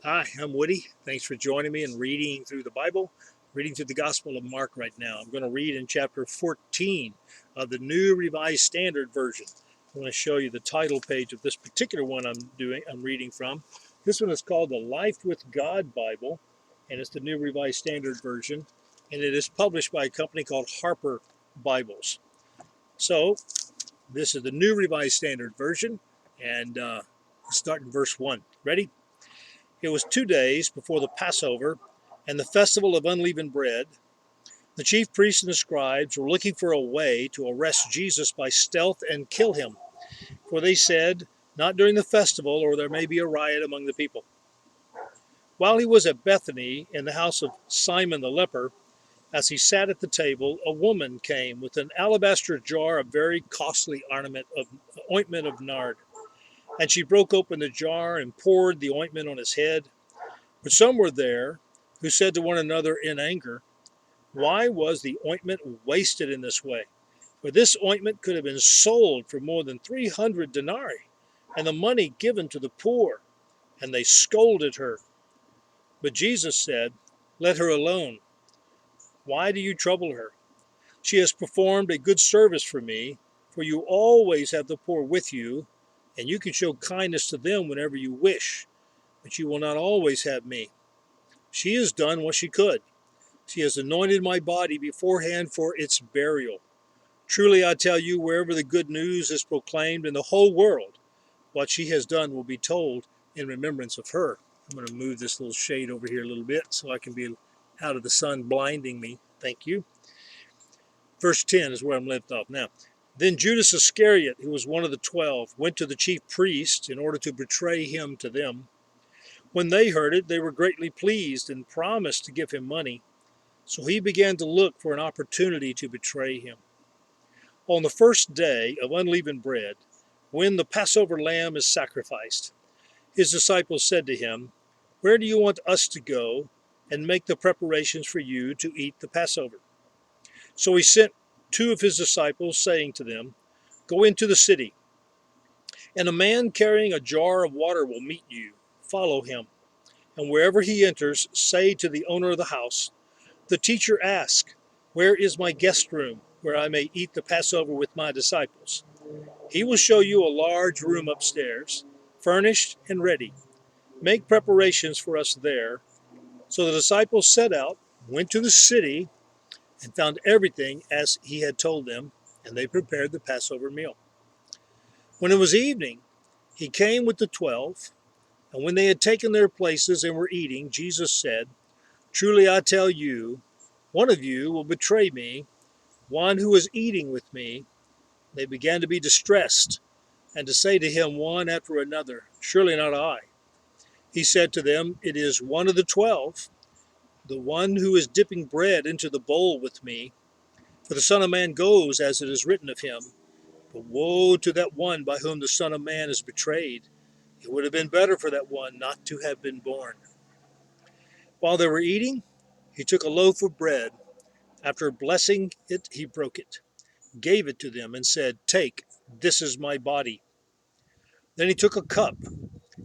Hi, I'm Woody. Thanks for joining me in reading through the Bible, reading through the Gospel of Mark right now. I'm going to read in chapter 14 of the New Revised Standard Version. I'm going to show you the title page of this particular one I'm reading from. This one is called the Life with God Bible, and it's the New Revised Standard Version, and it is published by a company called Harper Bibles. So, this is the New Revised Standard Version, and start in verse 1. Ready? It was 2 days before the Passover and the festival of unleavened bread. The chief priests and the scribes were looking for a way to arrest Jesus by stealth and kill him, for they said, "Not during the festival, or there may be a riot among the people." While he was at Bethany in the house of Simon the leper, as he sat at the table, a woman came with an alabaster jar of very costly ointment of nard. And she broke open the jar and poured the ointment on his head. But some were there who said to one another in anger, "Why was the ointment wasted in this way? For this ointment could have been sold for more than 300 denarii, and the money given to the poor." And they scolded her. But Jesus said, "Let her alone. Why do you trouble her? She has performed a good service for me, for you always have the poor with you, and you can show kindness to them whenever you wish, but you will not always have me. She has done what she could. She has anointed my body beforehand for its burial. Truly I tell you, wherever the good news is proclaimed in the whole world, what she has done will be told in remembrance of her." I'm going to move this little shade over here a little bit so I can be out of the sun blinding me. Thank you. Verse 10 is where I'm left off now. Then Judas Iscariot, who was one of the 12, went to the chief priests in order to betray him to them. When they heard it, they were greatly pleased and promised to give him money. So he began to look for an opportunity to betray him. On the first day of unleavened bread, when the Passover lamb is sacrificed, his disciples said to him, "Where do you want us to go and make the preparations for you to eat the Passover?" So he sent two of his disciples, saying to them, "Go into the city, and a man carrying a jar of water will meet you. Follow him. And wherever he enters, say to the owner of the house, 'The teacher asks, where is my guest room, where I may eat the Passover with my disciples?' He will show you a large room upstairs, furnished and ready. Make preparations for us there." So the disciples set out, went to the city, and found everything as he had told them, and they prepared the Passover meal. When it was evening, he came with the 12, and when they had taken their places and were eating, Jesus said, "Truly I tell you, one of you will betray me, one who is eating with me." They began to be distressed and to say to him one after another, "Surely not I." He said to them, "It is one of the 12, the one who is dipping bread into the bowl with me. For the Son of Man goes as it is written of him. But woe to that one by whom the Son of Man is betrayed. It would have been better for that one not to have been born." While they were eating, he took a loaf of bread. After blessing it, he broke it, gave it to them, and said, "Take, this is my body." Then he took a cup,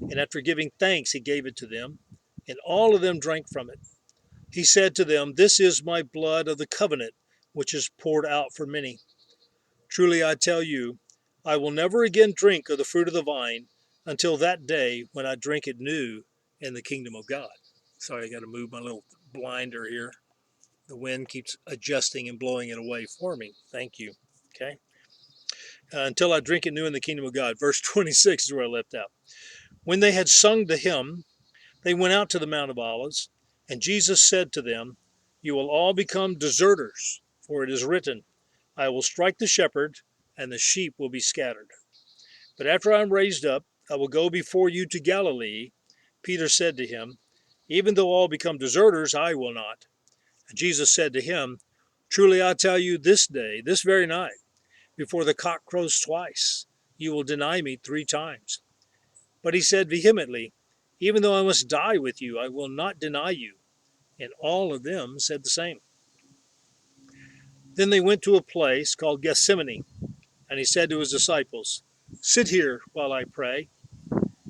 and after giving thanks, he gave it to them, and all of them drank from it. He said to them, "This is my blood of the covenant, which is poured out for many. Truly I tell you, I will never again drink of the fruit of the vine until that day when I drink it new in the kingdom of God." Sorry, I got to move my little blinder here. The wind keeps adjusting and blowing it away for me. Thank you. Okay. Until I drink it new in the kingdom of God. Verse 26 is where I left out. When they had sung the hymn, they went out to the Mount of Olives, and Jesus said to them, "You will all become deserters, for it is written, 'I will strike the shepherd, and the sheep will be scattered.' But after I am raised up, I will go before you to Galilee." Peter said to him, "Even though all become deserters, I will not." And Jesus said to him, "Truly I tell you, this day, this very night, before the cock crows twice, you will deny me 3 times." But he said vehemently, "Even though I must die with you, I will not deny you." And all of them said the same. Then they went to a place called Gethsemane, and he said to his disciples, "Sit here while I pray."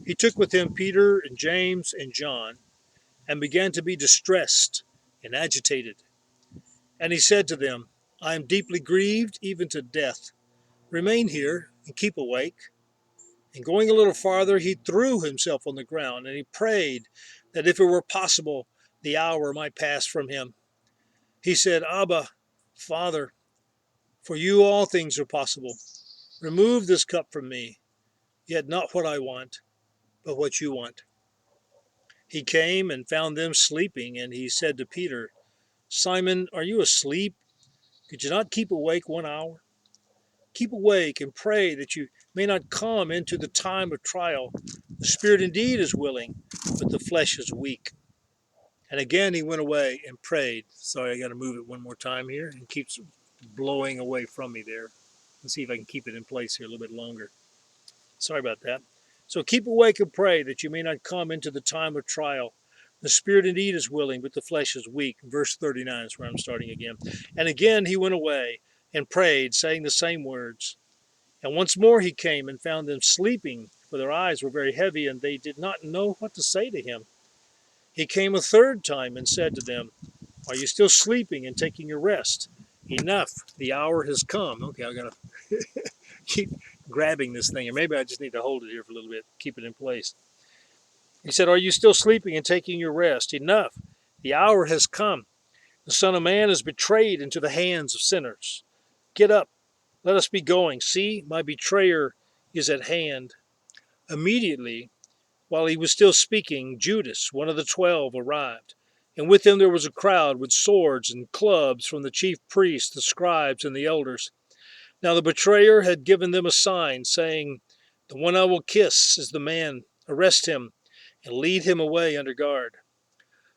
He took with him Peter and James and John, and began to be distressed and agitated. And he said to them, I am deeply grieved, even to death. Remain here and keep awake. And going a little farther, he threw himself on the ground, and he prayed that if it were possible, the hour might pass from him. He said, Abba, Father, for you all things are possible. Remove this cup from me, yet not what I want, but what you want. He came and found them sleeping, and he said to Peter, Simon, are you asleep? Could you not keep awake 1 hour? Keep awake and pray that you may not come into the time of trial. The spirit indeed is willing, but the flesh is weak. And again he went away and prayed. Sorry, I got to move it one more time here. It keeps blowing away from me there. Let's see if I can keep it in place here a little bit longer. Sorry about that. So keep awake and pray that you may not come into the time of trial. The spirit indeed is willing, but the flesh is weak. Verse 39 is where I'm starting again. And again he went away and prayed, saying the same words. And once more he came and found them sleeping, for their eyes were very heavy, and they did not know what to say to him. He came a third time and said to them, Are you still sleeping and taking your rest? Enough, the hour has come. Okay, I've got to keep grabbing this thing, or maybe I just need to hold it here for a little bit, keep it in place. He said, Are you still sleeping and taking your rest? Enough, the hour has come. The Son of Man is betrayed into the hands of sinners. Get up, let us be going. See, my betrayer is at hand. Immediately, while he was still speaking, Judas, one of the 12, arrived. And with him there was a crowd with swords and clubs from the chief priests, the scribes, and the elders. Now the betrayer had given them a sign, saying, The one I will kiss is the man. Arrest him and lead him away under guard.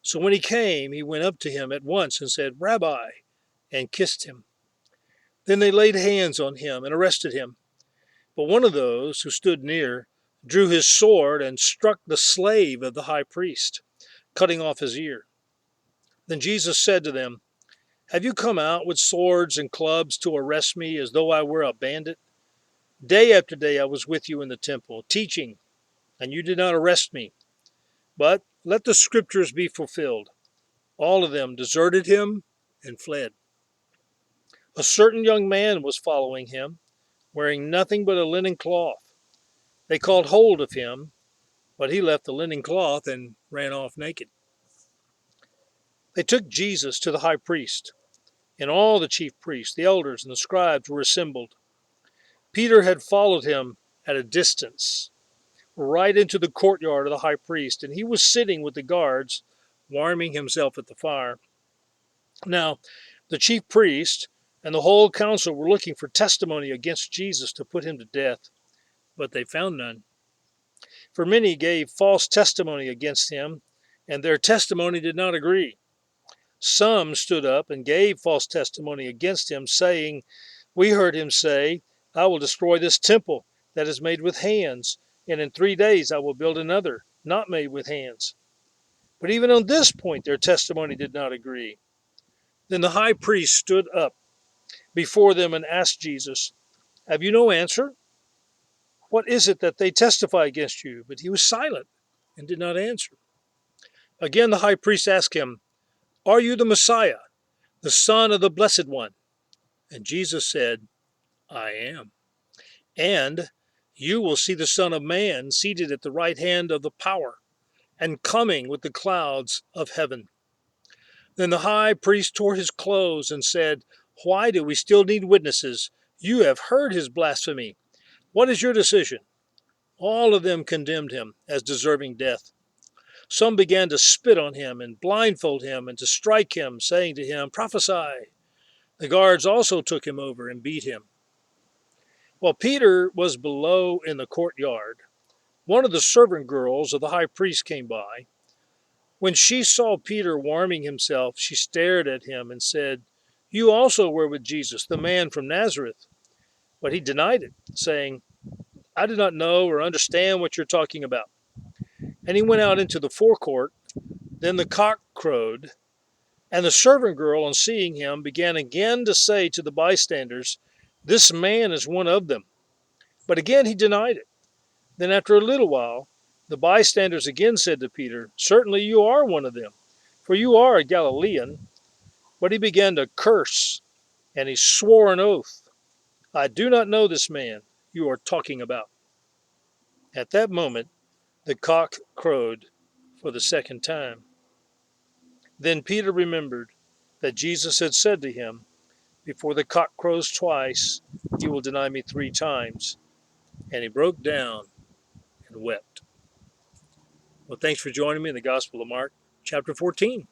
So when he came, he went up to him at once and said, Rabbi, and kissed him. Then they laid hands on him and arrested him. But one of those who stood near drew his sword and struck the slave of the high priest, cutting off his ear. Then Jesus said to them, Have you come out with swords and clubs to arrest me as though I were a bandit? Day after day I was with you in the temple, teaching, and you did not arrest me. But let the scriptures be fulfilled. All of them deserted him and fled. A certain young man was following him, wearing nothing but a linen cloth. They caught hold of him, but he left the linen cloth and ran off naked. They took Jesus to the high priest, and all the chief priests, the elders, and the scribes were assembled. Peter had followed him at a distance, right into the courtyard of the high priest, and he was sitting with the guards, warming himself at the fire. Now, the chief priest and the whole council were looking for testimony against Jesus to put him to death, but they found none. For many gave false testimony against him, and their testimony did not agree. Some stood up and gave false testimony against him, saying, We heard him say, I will destroy this temple that is made with hands, and in 3 days I will build another, not made with hands. But even on this point their testimony did not agree. Then the high priest stood up before them and asked Jesus, Have you no answer? What is it that they testify against you? But he was silent and did not answer. Again the high priest asked him, Are you the Messiah, the Son of the Blessed One? And Jesus said, I am. And you will see the Son of Man seated at the right hand of the power, and coming with the clouds of heaven. Then the high priest tore his clothes and said, Why do we still need witnesses? You have heard his blasphemy. What is your decision? All of them condemned him as deserving death. Some began to spit on him and blindfold him and to strike him, saying to him, Prophesy. The guards also took him over and beat him. While Peter was below in the courtyard, one of the servant girls of the high priest came by. When she saw Peter warming himself, she stared at him and said, You also were with Jesus, the man from Nazareth. But he denied it, saying, I do not know or understand what you're talking about. And he went out into the forecourt. Then the cock crowed, and the servant girl, on seeing him, began again to say to the bystanders, This man is one of them. But again he denied it. Then after a little while, The bystanders again said to Peter, "Certainly you are one of them, for you are a Galilean." But he began to curse, and he swore an oath, "I do not know this man you are talking about." At that moment, the cock crowed for the second time. Then Peter remembered that Jesus had said to him, "Before the cock crows twice, you will deny me 3 times." And he broke down and wept. Well, thanks for joining me in the Gospel of Mark, chapter 14.